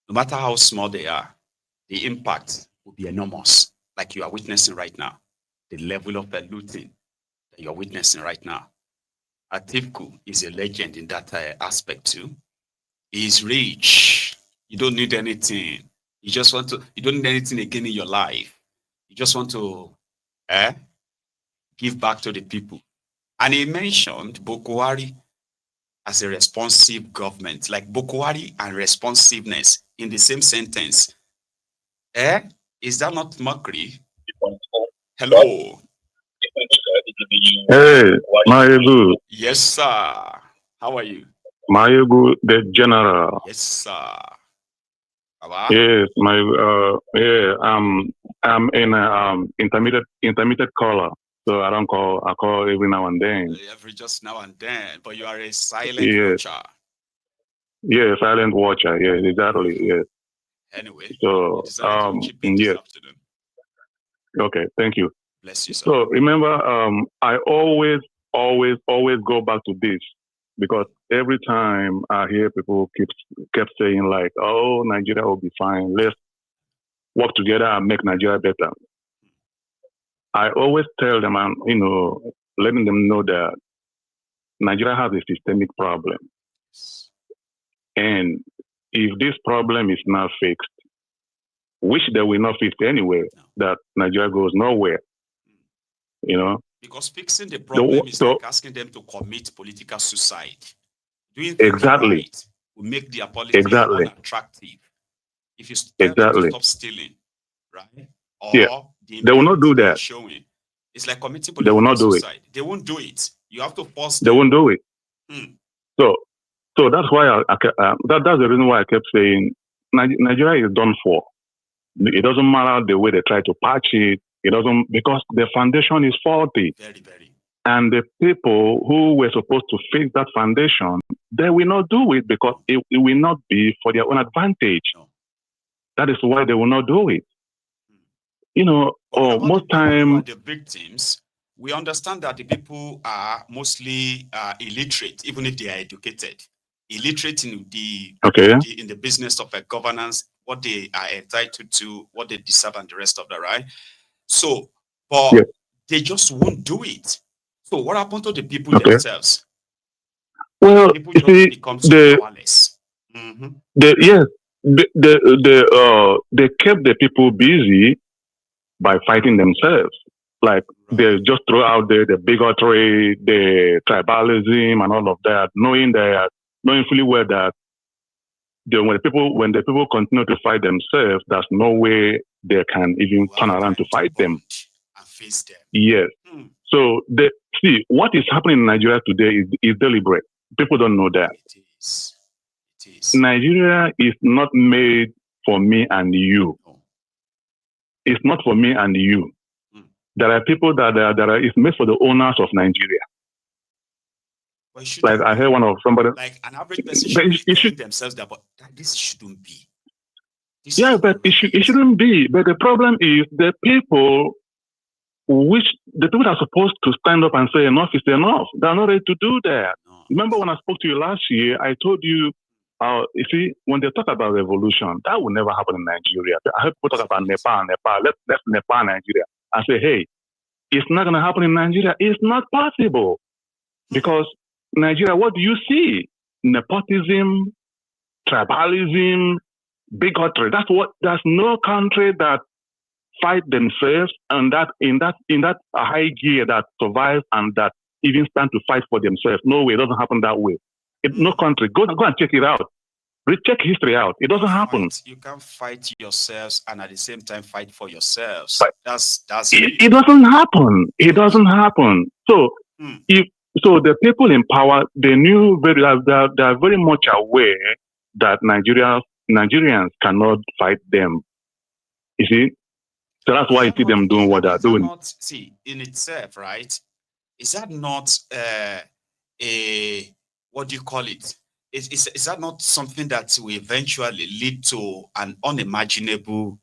no matter how small they are, the impact will be enormous, like you are witnessing right now. The level of looting that you're witnessing right now. Atifku is a legend in that aspect too. He's rich. You don't need anything. You don't need anything again in your life. You just want to eh, give back to the people. And he mentioned Bokwari as a responsive government, like Bokwari and responsiveness in the same sentence. Eh? Is that not mockery? Hello. Hey, Maiyegun, Yes, sir. How are you? Maiyegun the General. Yes, sir. Baba. Yes, yeah, I'm in a intermittent caller, so I don't call. I call every now and then. Every just now and then, but you are a silent Yes, watcher. yes, silent watcher. Yes, exactly. Mhm. Yes. Anyway, you So, decided to chip in this yes. afternoon. Okay, thank you. Bless you, sir. So remember, I always go back to this because every time I hear people kept saying like, "Oh, Nigeria will be fine. Let's work together and make Nigeria better." I always tell them, and letting them know that Nigeria has a systemic problem, Yes. and if this problem is not fixed, which they will not fix anyway, No. that Nigeria goes nowhere. Mm. You know, Because fixing the problem is so like asking them to commit political suicide. Doing things exactly, right will make their politics exactly, unattractive. If you tell them to exactly. stop stealing, right? Yeah, Or the they will not impurity do they are that. showing, it's like committing They will political not do it. suicide. They won't do it. You have to force They them. won't do it. Hmm. So, so that's why that's the reason why I kept saying Nigeria is done for. It doesn't matter the way they try to patch it. It doesn't because the foundation is faulty. Very, very. And the people who were supposed to fix that foundation, they will not do it because No, it will not be for their own advantage. no. That is why they will not do it. Hmm. But what Oh, about the most people who are time, the victims? We understand that the people are mostly illiterate, even if they are educated. Illiterate in okay, in the business of a governance, what they are entitled to, what they deserve, and the rest of that, right? So, but yes, they just won't do it. So, what happened to the people okay. themselves? The Well, people you just see, become so powerless. Hmm. yes, they kept the people busy by fighting themselves. Like they Right. just throw out there the bigotry, the tribalism, and all of that, knowing fully well that when the people continue to fight themselves, there's no way they can even You turn have around to time to fight them. bond and face them. Yes. Hmm. So see what is happening in Nigeria today is deliberate. People don't know that It is. It is. Nigeria is not made for me and you. No. It's not for me and you. Hmm. There are people that are it's made for the owners of Nigeria. But it Like shouldn't I heard be. one of somebody. Like an average person But should be it should, telling themselves that, but this shouldn't be. This yeah, is but not it right. shouldn't be. But the problem is the people that are supposed to stand up and say enough is enough. They're not ready to do that. Remember Not. when I spoke to you last year, I told you, you see, when they talk about revolution, that will never happen in Nigeria. I heard people talk about Definitely. Nepal. Let's Nepal Nigeria. I say, hey, it's not going to happen in Nigeria. It's not possible Hmm. because Nigeria, what do you see? Nepotism, tribalism, bigotry. There's no country that fight themselves and that in that high gear that survives and that even stand to fight for themselves. No way, it doesn't happen that way. No Hmm. country. Go and check it out. Check history out. It doesn't happen. You can't fight yourselves and at the same time fight for yourselves. But That's it, really it true. doesn't happen. It It doesn't. doesn't happen. So Hmm. if so, the people in power they knew they are very much aware that Nigerians cannot fight them. You see, so But that's why you see them doing what they're is that doing. not see in itself, right? Is that not a what do you call it? Is that not something that will eventually lead to an unimaginable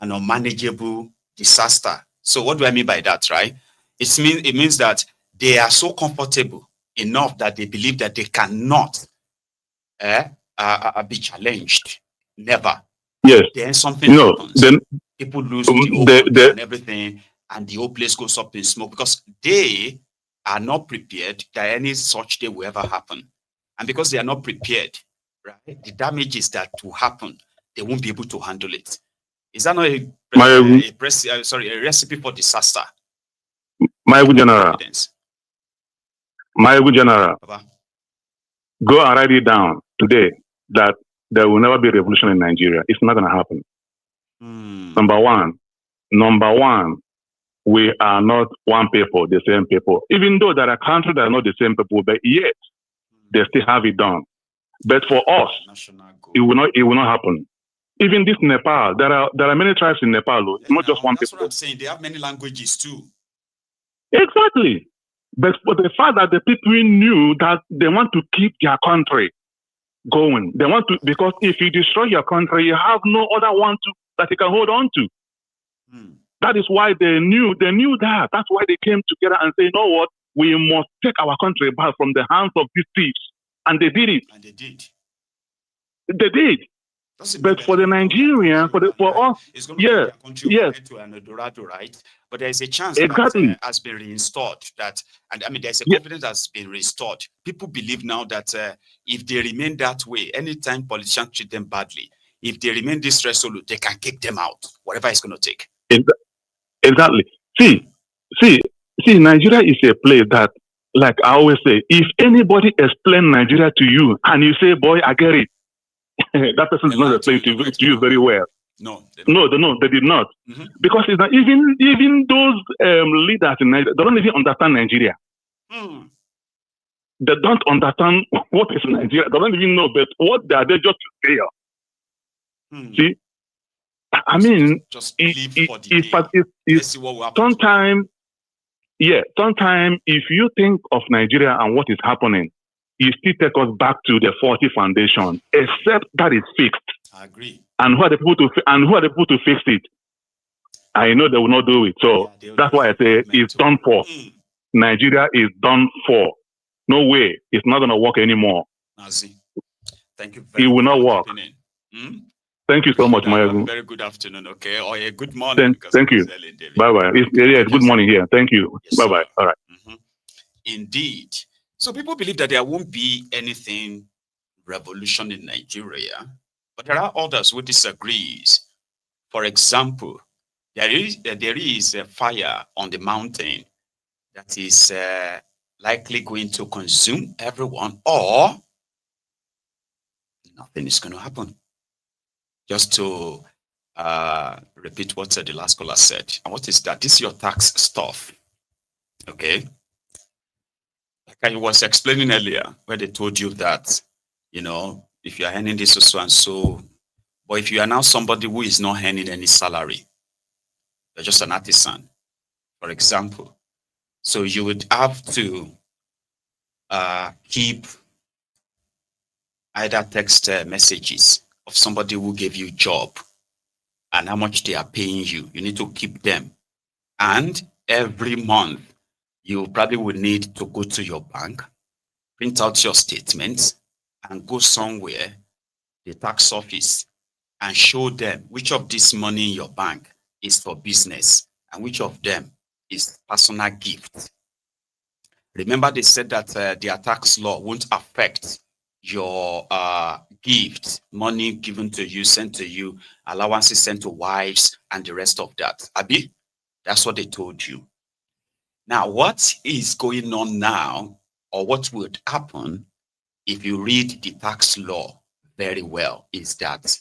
and unmanageable disaster? So what do I mean by that, right? It means that they are so comfortable enough that they believe that they cannot eh, be challenged. Never. Yes. Then something No. happens. Then People lose the whole country and everything, and the whole place goes up in smoke because they are not prepared that any such day will ever happen. And because they are not prepared, right, the damages that will happen, they won't be able to handle it. Is that not a recipe for disaster? Maiyegun General, Evidence. Maiyegun General, Baba. go and write it down today that there will never be a revolution in Nigeria. It's not going to happen. Number one, we are not one people, the same people. Even though there are countries that are not the same people, but yet they still have it done. But for us, it will not happen. Even this Nepal, there are many tribes in Nepal, not just one That's people. what I'm saying. They have many languages too. Exactly. But for the fact that the people knew that they want to keep their country going, they want to, because if you destroy your country, you have no other one that you can hold on to. That is why they knew that. That's why they came together and say, you know what, we must take our country back from the hands of these thieves. And they did it. And they did. They did. But for the Nigerians, for us, it's going to turn their country to an Eldorado, right? But there is a chance that has been reinstalled. There's a confidence that's been restored. People believe now that if they remain that way, anytime politicians treat them badly, if they remain this resolute, they can kick them out, whatever it's going to take. Exactly. See, Nigeria is a place that, like I always say, if anybody explain Nigeria to you and you say, boy, I get it, that person did not explain to you very well. No, they did not. Because it's not, even those leaders in Nigeria, they don't even understand Nigeria. They don't understand what is Nigeria. They don't even know, but what they are, they just fail. See, I mean, just live for the day. Let's see what will happen. Sometimes if you think of Nigeria and what is happening, you still take us back to the 40 foundation, except that is fixed. I agree. And who are the people to fix it? I know they will not do it. So that's why I say it's done for. Nigeria is done for. No way. It's not going to work anymore. Nazi. Thank you very much. It will not work. Thank you so much, Maiyegun. Very good afternoon, okay? Or a good morning. Thank you. Bye-bye. It's good morning here. Thank you. Yes, bye-bye. Sir. All right. Indeed. So people believe that there won't be anything revolution in Nigeria, but there are others who disagree. For example, there is a fire on the mountain that is likely going to consume everyone, or nothing is going to happen. Just to repeat what the last caller said. And what is that? This is your tax stuff. Okay. Like I was explaining earlier, where they told you that, if you are earning this so and so, but if you are now somebody who is not earning any salary, you're just an artisan, for example. So you would have to keep either text messages of somebody who gave you a job and how much they are paying you. You need to keep them. And every month, you probably will need to go to your bank, print out your statements, and go somewhere, the tax office, and show them which of this money in your bank is for business and which of them is personal gift. Remember, they said that their tax law won't affect your gift, money given to you, sent to you, allowances sent to wives, and the rest of that. Abi, that's what they told you. Now, what is going on now, or what would happen if you read the tax law very well, is that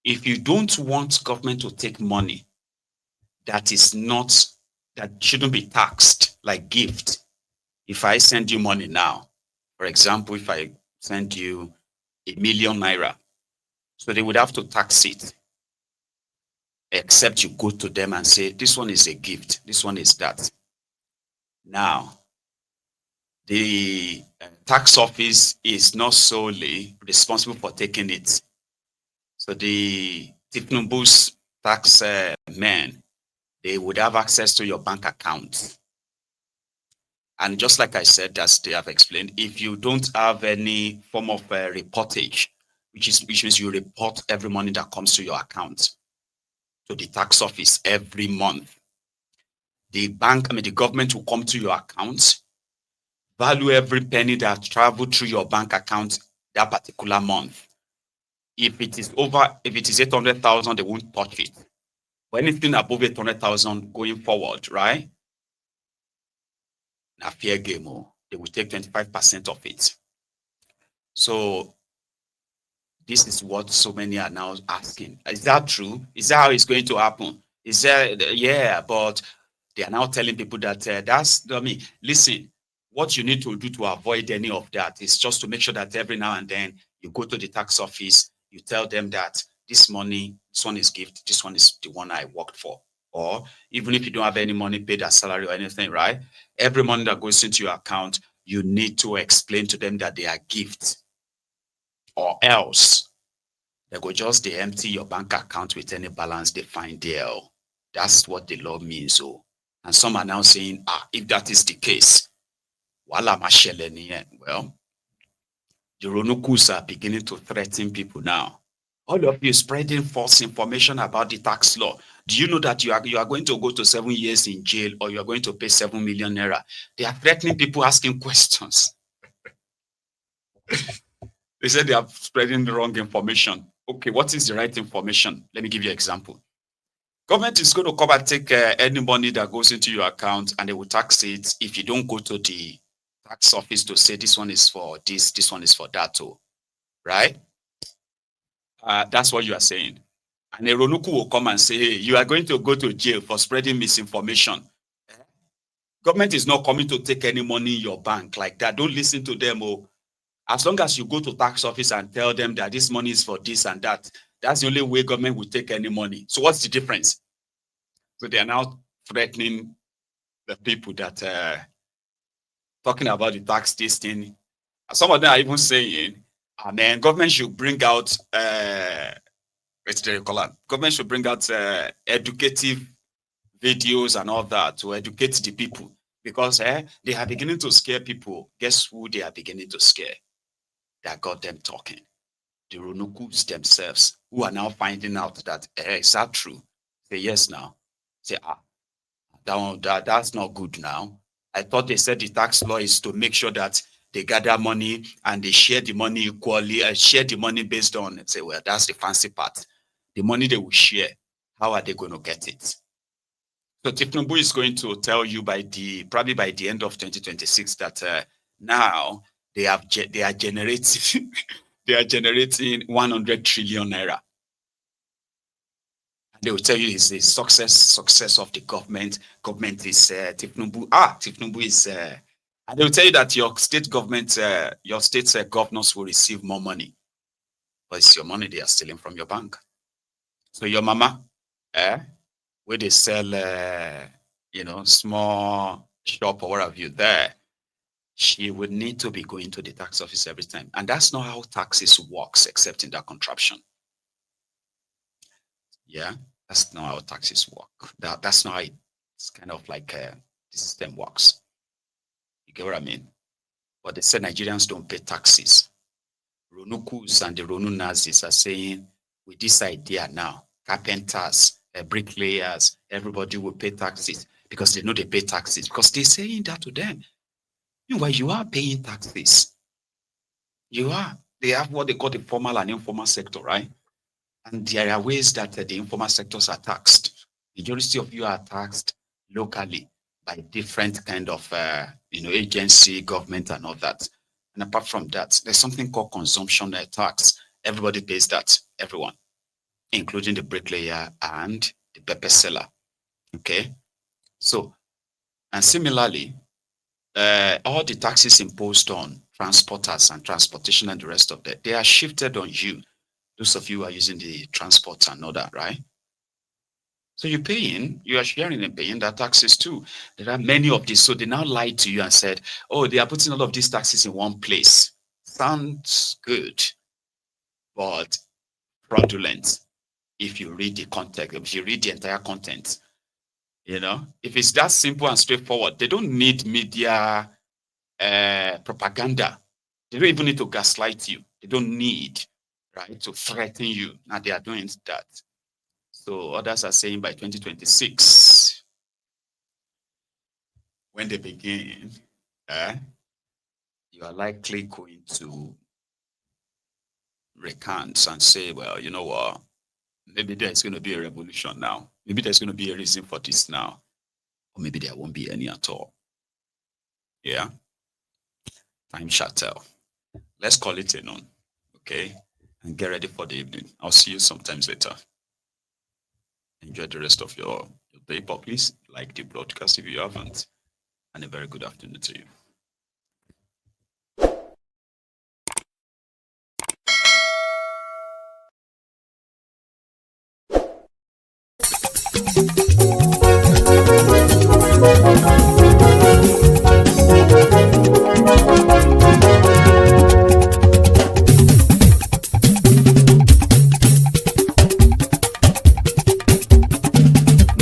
if you don't want government to take money that shouldn't be taxed, like gift. If I send you money now, for example, if I send you ₦1 million, so they would have to tax it, except you go to them and say, this one is a gift, this one is that. Now, the tax office is not solely responsible for taking it. So the Tinubu's tax men, they would have access to your bank account. And just like I said, as they have explained, if you don't have any form of reportage which means you report every money that comes to your account to the tax office every month. The government will come to your account, value every penny that traveled through your bank account that particular month. If it is 800,000, they won't touch it. But anything above 800,000 going forward, right? Na fair game. Oh. They will take 25% of it. So this is what so many are now asking. Is that true? Is that how it's going to happen? Is that, yeah, but they are now telling people that listen, what you need to do to avoid any of that is just to make sure that every now and then you go to the tax office, you tell them that this money, this one is gift, this one is the one I worked for. Or even if you don't have any money paid as salary or anything, right? Every money that goes into your account, you need to explain to them that they are gifts, or else they go just they empty your bank account with any balance they find there. That's what the law means. Oh. And some are now saying, if that is the case, well, the Ronukus are beginning to threaten people now. All of you spreading false information about the tax law. Do you know that you are going to go to 7 years in jail, or you are going to pay 7 million naira? They are threatening people, asking questions. They said they are spreading the wrong information. Okay, what is the right information? Let me give you an example. Government is going to come and take any money that goes into your account, and they will tax it if you don't go to the tax office to say this one is for this one is for that, right? That's what you are saying. And a Ronuku will come and say, hey, you are going to go to jail for spreading misinformation. Government is not coming to take any money in your bank like that. Don't listen to them. As long as you go to tax office and tell them that this money is for this and that, that's the only way government will take any money. So what's the difference? So they are now threatening the people that talking about the tax this thing. Some of them are even saying, man, government should bring out government should bring out educative videos and all that to educate the people, because they are beginning to scare people. Guess who they are beginning to scare? That got them talking. The Ronukus themselves, who are now finding out that is that true? Say yes now. Say that's not good now. I thought they said the tax law is to make sure that they gather money and they share the money equally, share the money based on, say, well, that's the fancy part. The money they will share, how are they going to get it? So Tifnumbu is going to tell you probably by the end of 2026 that now they are generating they are generating 100 trillion naira. They will tell you it's the success of the government. Government is Tifnumbu. Tifnumbu is, and they will tell you that your state government, your state's governors will receive more money, but it's your money they are stealing from your bank. So your mama, where they sell, small shop or what have you there, she would need to be going to the tax office every time, and that's not how taxes works, except in that contraption. Yeah. That's not how taxes work. That's not how it's kind of like the system works. You get what I mean? But they say Nigerians don't pay taxes. Ronukus and the Ronu Nazis are saying, with this idea now, carpenters, bricklayers, everybody will pay taxes because they know they pay taxes, because they're saying that to them. Meanwhile, you are paying taxes. You are. They have what they call the formal and informal sector, right? And there are ways that the informal sectors are taxed. Majority of you are taxed locally by different kind of agency, government, and all that. And apart from that, there's something called consumption tax. Everybody pays that, everyone, including the bricklayer and the pepper seller. Okay, so and similarly, all the taxes imposed on transporters and transportation and the rest of that, they are shifted on you. Those of you who are using the transport and all that, right? So you are sharing and paying that taxes too. There are many of these. So they now lied to you and said, oh, they are putting all of these taxes in one place. Sounds good, but fraudulent if you read the context, if you read the entire content. If it's that simple and straightforward, they don't need media propaganda. They don't even need to gaslight you. They don't need. right, to threaten you. Now they are doing that. So others are saying by 2026, when they begin, you are likely going to recant and say, well, you know what, maybe there's going to be a revolution now. Maybe there's going to be a reason for this now. Or maybe there won't be any at all. Yeah? Time shall tell. Let's call it a noon, okay? And get ready for the evening. I'll see you sometimes later. Enjoy the rest of your day, please. Like the broadcast if you haven't. And a very good afternoon to you.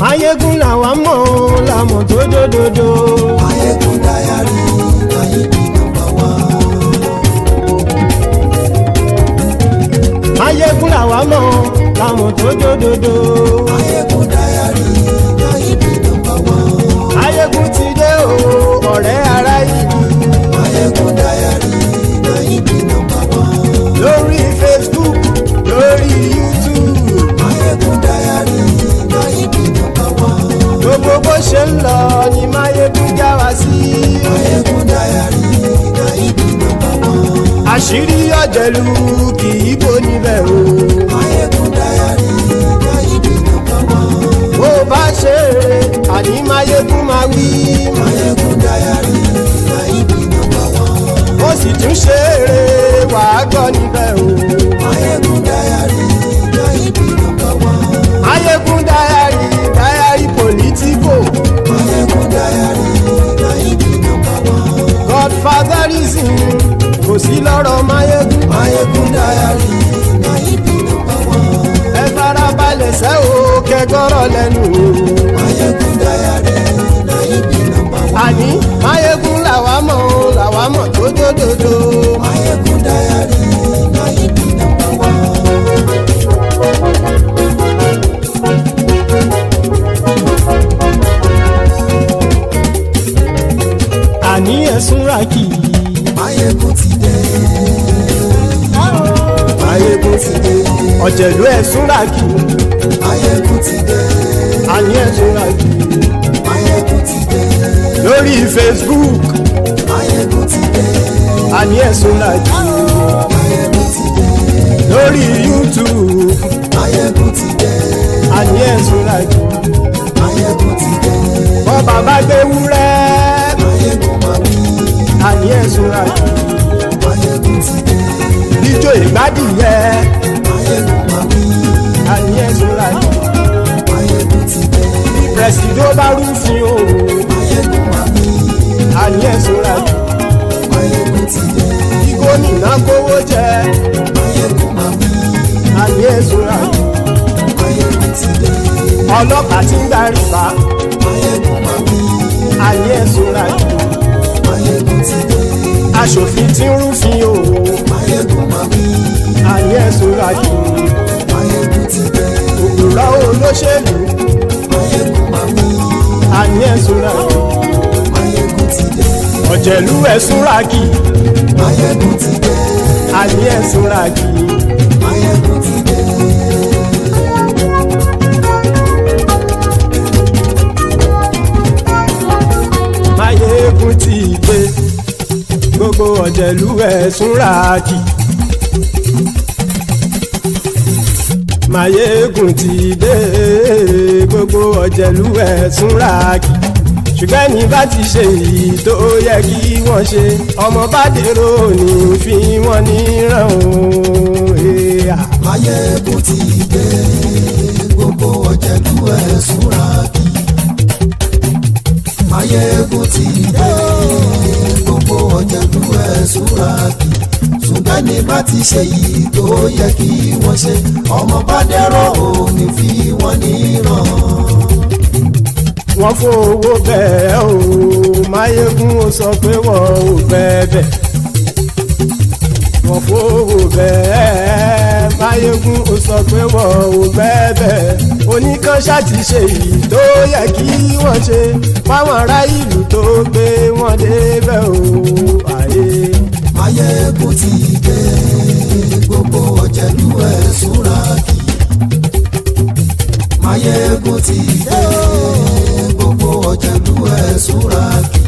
Maiyegun làwa mọ̀ làmọ̀ tó dòdòdò. Maiyegun Diary, Maiyegun #1. Maiyegun làwa mọ̀ làmọ̀ tó dòdòdò. Maiyegun Diary, Maiyegun #1. Maiyegun ti dé o ọ̀rẹ́ ara ìlú. Maiyegun Diary, Maiyegun #1. Lórí Facebook, lórí YouTube. Maiyegun Diary, Maiyegun #1. Gbogbo bó ṣe ń lọ ni Maiyegun já wa sí. Maiyegun Diary, Maiyegun #1. Àṣírí ọ̀jẹ̀lú kì í bò níbẹ̀ o. Maiyegun Diary, Maiyegun #1. Bó bá ṣe eré àní Maiyegun máa wí. Maiyegun Diary, Maiyegun #1. Ó sì tún ṣe eré wàá gbọ́ níbẹ̀ o. Maiyegun Diary, Maiyegun #1. Maiyegun Diary, Diary Politico. Maiyegun Diary, Maiyegun #1. Godfatherism kò sí lọ́rọ̀ Maiyegun. Maiyegun Diary, Maiyegun #1. Ẹ farabalẹ̀ sẹ́ o kẹgọ́rọ̀ lẹ́nu o. Maiyegun Diary, Maiyegun #1. Àní Maiyegun làwa mọ̀ tó dòdòdò. Maiyegun Diary, Maiyegun #1. Àní ẹ̀sùn ràkì. Maiyegun ti dé. Maiyegun ti dé. Ọ̀jẹ̀lú ẹ̀sùn ràkì. Maiyegun ti dé. Àní ẹ̀sùn ràkì. Maiyegun ti dé. Lórí Facebook. Maiyegun ti dé. Àní ẹ̀sùn ràkì. Maiyegun ti dé. Lórí YouTube. Maiyegun ti dé. Àní ẹ̀sùn ràkì. Maiyegun ti dé. Bọ́ bàbá gbé wúrẹ́. Maiyegun máa wí. Àní ẹ̀sùn ràkì. Maiyegun ti dé. Ijó ìgbádìyẹ. Maiyegun máa wí. Àní ẹ̀sùn ràkì. Maiyegun ti dé. Pẹ̀sìdó bá rúfin o. Maiyegun máa wí. Àní ẹ̀sùn ràkì. Maiyegun ti dé. Kí gómìnà kówó jẹ. Maiyegun máa wí. Àní ẹ̀sùn ràkì. Maiyegun ti dé. Ọlọ́pàá tí ń darí bá. Maiyegun máa wí. Àní ẹ̀sùn ràkì. Maiyegun ti dé. Aṣòfin tí ń rúfin o. Maiyegun máa wí. Àní ẹ̀sùn ràkì. Maiyegun ti dé. Òpùrọ́ olóṣèlú. Maiyegun máa wí. Àní ẹ̀sùn ràkì. Maiyegun ti dé. Ọ̀jẹ̀lú ẹ̀sùn ràkì. Maiyegun ti dé. Àní ẹ̀sùn ràkì. Maiyegun ti dé. Maiyegun ti dé. Gbogbo ọ̀jẹ̀lú ẹ̀sùn ràkì. Maiyegun ti dé. Gbogbo ọ̀jẹ̀lú ẹ̀sùn ràkì. Ṣùgbọ́n ní bá ti ṣe èyí tó yẹ kí wọ́n ṣe, ọmọ bá dèrò ní fi wọ́n níran o. Maiyegun ti dé. Gbogbo ọ̀jẹ̀lú ẹ̀sùn ràkì. Maiyegun ti dé. Gbogbo ọ̀jẹ̀lú ẹ̀sùn ràkì. Ṣùgbọ́n ní bá ti ṣe èyí tó yẹ kí wọ́n ṣe, ọmọ bá dèrò ní fi wọ́n níran. Wọ́n fowó bẹ́ẹ̀ o, Maiyegun ó sọ pé wọ́n ò bẹ́ẹ̀ bẹ́ẹ̀. wọ́n fowó bẹ́ẹ̀ Máyégún ó sọ pé wọ́n ò bẹ́ẹ̀ oníkan ṣáàtì ṣe èyí tó yẹ kí wọ́n ṣe fáwọn ará ìlú tó gbé wọn débẹ̀ o àyè. Maiyegun ti dé gbogbo ọ̀jẹ̀lú ẹ̀ súnra kì. Maiyegun ti dé gbogbo ọ̀jẹ̀lú ẹ̀ súnra kì.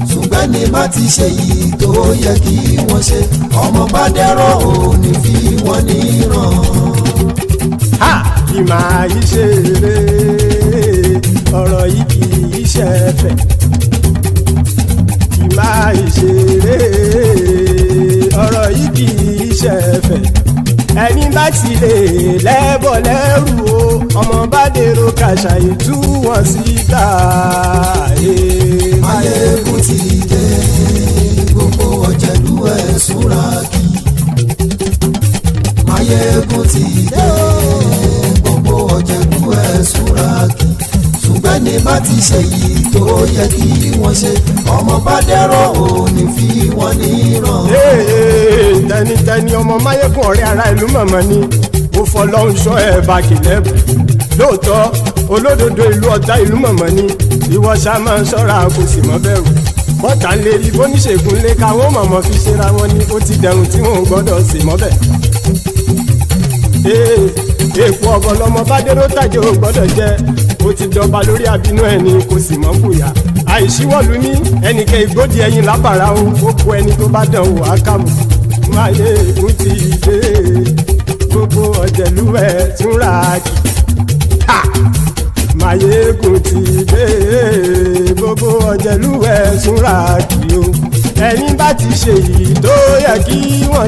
ṣùgbọ́n ní bá ti ṣe yìí tó yẹ kí wọ́n ṣe ọmọ bá dẹ́rọ̀ ò ní fi wọ́n níran. kì máa yí ṣe eré ọ̀rọ̀ yìí kì í ṣe ẹ̀fẹ̀ kì máa yí ṣe eré ọ̀rọ̀ yìí kì í ṣe ẹ̀fẹ̀ ẹni bá ti lè lẹ́bọ̀ lẹ́rù o ọmọ bá dèrò kàṣàyè tú wọn síta. Maiyegun ti dé gbogbo ọ̀jẹ̀lú ẹ̀ súnra kì. Maiyegun ti dé gbogbo ọ̀jẹ̀lú ẹ̀ súnra kì. ṣùgbọ́n ní bá ti ṣe yìí tó yẹ kí wọ́n ṣe ọmọ bá dẹ́rọ̀ ò ní fi wọ́n níran. tẹnitẹni ọmọ Maiyegun ọ̀rẹ́ ara ìlú mọ̀mọ́ ni ó fọlọ́run sọ ẹ̀ bá kìlẹ́bù lóòótọ́ olódodo ìlú ọ̀tá ìlú mọ̀mọ́ ni ìwọ ṣá máa ń ṣọ́ra kò sì mọ́ bẹ̀rù bọ́tà ń lè rí bóníṣègùn lé káwọn mọ̀mọ́ fi ṣera wọn ni ó ti dẹrùn tí wọn ò gbọ́dọ̀ sè mọ́bẹ̀. èèpo ọ̀bọ lọmọ bá dérò tàjẹ́ ò gbọ́dọ̀ jẹ́ ó ti jọba lórí àbínú ẹni kò sì mọ́ bùyà àìsíwọ́lu ní ẹnìkẹ́ ìgbódì ẹyin lábàrá o ó kó ẹni tó bá dán wò á kàmù. Maiyegun ti dé gbogbo ọ̀jẹ̀lú ẹ̀ túnra kì. Maiyegun ti dé gbogbo ọ̀jẹ̀lú ẹ̀ túnra kì o ẹni bá ti ṣe yìí tó yẹ kí wọ́n